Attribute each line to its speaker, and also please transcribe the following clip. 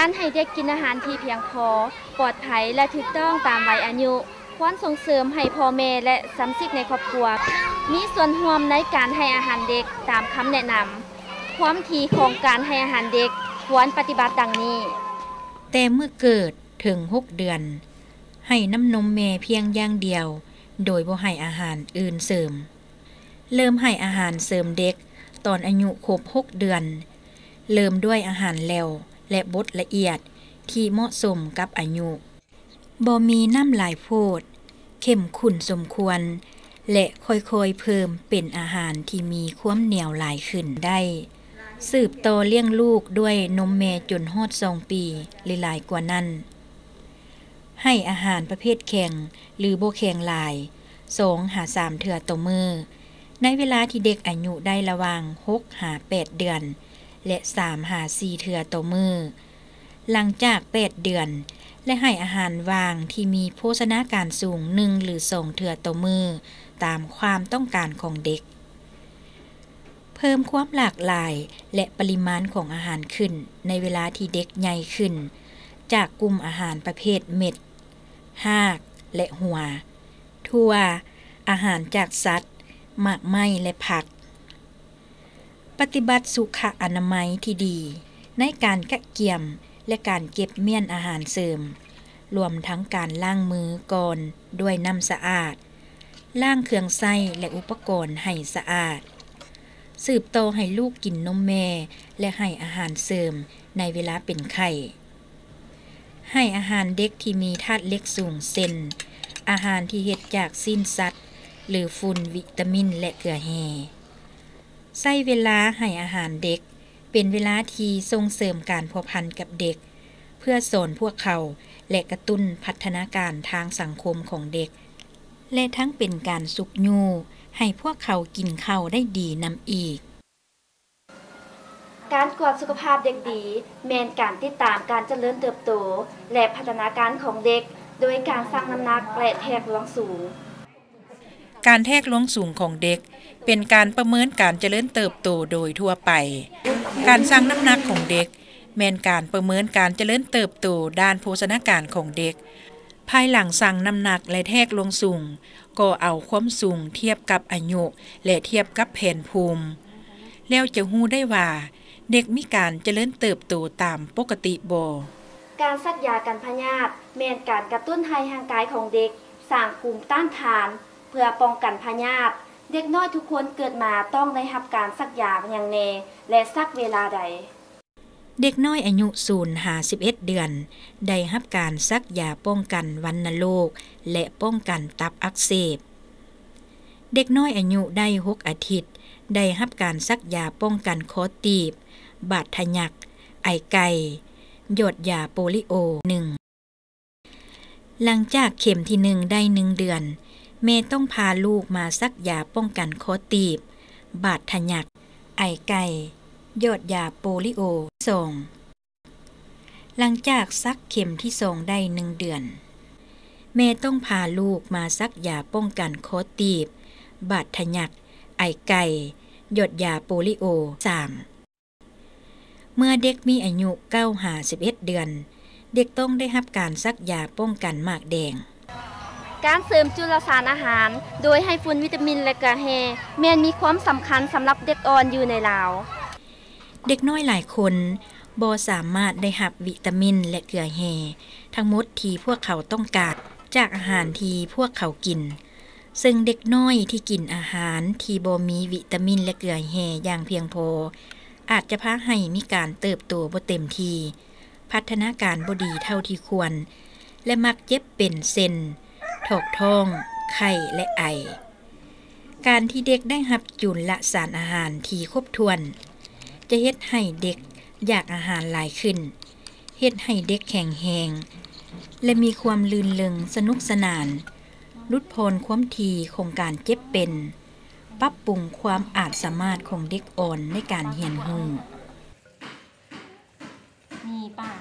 Speaker 1: การให้เด็กกินอาหารที่เพียงพอปลอดภัยและถูกต้องตามวัยอายุควรส่งเสริมให้พ่อแม่และสมาชิกในครอบครัวมีส่วนร่วมในการให้อาหารเด็กตามคำแนะนำความถี่ของการให้อาหารเด็กควรปฏิบัติดังนี้
Speaker 2: แต่เมื่อเกิดถึง6 เดือนให้น้ำนมแม่เพียงอย่างเดียวโดยบ่ให้อาหารอื่นเสริมเริ่มให้อาหารเสริมเด็กตอนอายุครบ6 เดือนเริ่มด้วยอาหารแล้วและบดละเอียดที่เหมาะสมกับอายุบ่มีน้ำหลายโพดเข้มข้นสมควรและค่อยๆเพิ่มเป็นอาหารที่มีความเหนียวหลายขึ้นได้สืบต่อเลี้ยงลูกด้วยนมแม่จนฮอด2 ปีหรือหลายกว่านั้นให้อาหารประเภทแข็งหรือบ่แข็งหลาย2-3 เทื่อต่อมื้อในเวลาที่เด็กอายุได้ระหว่าง6-8 เดือนและ3-4 เทื่อต่อมื้อหลังจาก8 เดือนและให้อาหารว่างที่มีโภชนาการสูง1หรือ2 เทื่อต่อมื้อตามความต้องการของเด็กเพิ่มความหลากหลายและปริมาณของอาหารขึ้นในเวลาที่เด็กใหญ่ขึ้นจากกลุ่มอาหารประเภทเม็ดหากและหัวถั่วอาหารจากสัตว์หมากไม้และผักปฏิบัติสุขอนามัยที่ดีในการกะเกียมและการเก็บเมี่ยนอาหารเสริมรวมทั้งการล้างมือก่อนด้วยน้ำสะอาดล้างเครื่องใช้และอุปกรณ์ให้สะอาดสืบต่อให้ลูกกินนมแม่และให้อาหารเสริมในเวลาเป็นไข้ให้อาหารเด็กที่มีธาตุเหล็กสูงเช่นอาหารที่เฮ็ดจากสิ้นสัตว์หรือฝุ่นวิตามินและเกลือแร่ใช้เวลาให้อาหารเด็กเป็นเวลาที่ส่งเสริมการพัวพันกับเด็กเพื่อสอนพวกเขาและกระตุ้นพัฒนาการทางสังคมของเด็กและทั้งเป็นการสุกยูให้พวกเขากินข้าวได้ดีนำอีก
Speaker 1: การกวดสุขภาพเด็กดีแม่นการติดตามการเจริญเติบโตและพัฒนาการของเด็กโดยการชั่งน้ำหนักและแทกลวงสูง
Speaker 2: การแทกลวงสูงของเด็กเป็นการประเมินการเจริญเติบโตโดยทั่วไปการชั่งน้ำหนักของเด็กแม่นการประเมินการเจริญเติบโตด้านโภชนาการของเด็กภายหลังชั่งน้ำหนักและแทกลวงสูงก็เอาความสูงเทียบกับอายุและเทียบกับแผนภูมิแล้วจะรู้ได้ว่าเด็กมีการเจริญเติบโตตามปกติบ่
Speaker 1: การซักยากันพยาธิแม่นการกระตุ้นให้ร่างกายของเด็กสร้างภูมิต้านทานเพื่อป้องกันพยาธิเด็กน้อยทุกคนเกิดมาต้องได้รับการซักยาอย่างแน่และซักเวลาใด
Speaker 2: เด็กน้อยอายุ0-11 เดือนได้รับการซักยาป้องกันวัณโรคและป้องกันตับอักเสบเด็กน้อยอายุได้6 อาทิตย์ได้รับการซักยาป้องกันคอตีบบาดทะยักไอไก่หยดยาโปลิโอ1หลังจากเข็มที่1ได้1 เดือนแม่ต้องพาลูกมาซักยาป้องกันคอตีบบาดทะยักไอไก่หยดยาโปลิโอ2หลังจากซักเข็มที่2ได้1 เดือนแม่ต้องพาลูกมาซักยาป้องกันคอตีบบาดทะยักไอไก่หยดยาโปลิโอ3เมื่อเด็กมีอายุ9-11 เดือนเด็กต้องได้รับการซักยาป้องกันหมากแดง
Speaker 1: การเสริมจุลสารอาหารโดยให้ฝุ่นวิตามินและเกลือแร่แม่นมีความสำคัญสำหรับเด็กอ่อนอยู่ในลาว
Speaker 2: เด็กน้อยหลายคนบ่สามารถได้รับวิตามินและเกลือแร่ทั้งหมดที่พวกเขาต้องการจากอาหารที่พวกเขากินซึ่งเด็กน้อยที่กินอาหารที่บ่มีวิตามินและเกลือแร่อย่างเพียงพออาจจะพาให้มีการเติบโตบ่เต็มที่พัฒนาการบ่ดีเท่าที่ควรและมักเจ็บเป็นเส้นถอกท้องไข้และไอการที่เด็กได้รับจุลสารอาหารที่ครบถ้วนจะเฮ็ดให้เด็กอยากอาหารหลายขึ้นเฮ็ดให้เด็กแข็งแรงและมีความลื่นเริงสนุกสนานลดพ้นความถี่ของการเจ็บเป็นปรับปรุงความอาจสามารถของเด็กอ่อนในการเรียนรู้
Speaker 1: มีป้า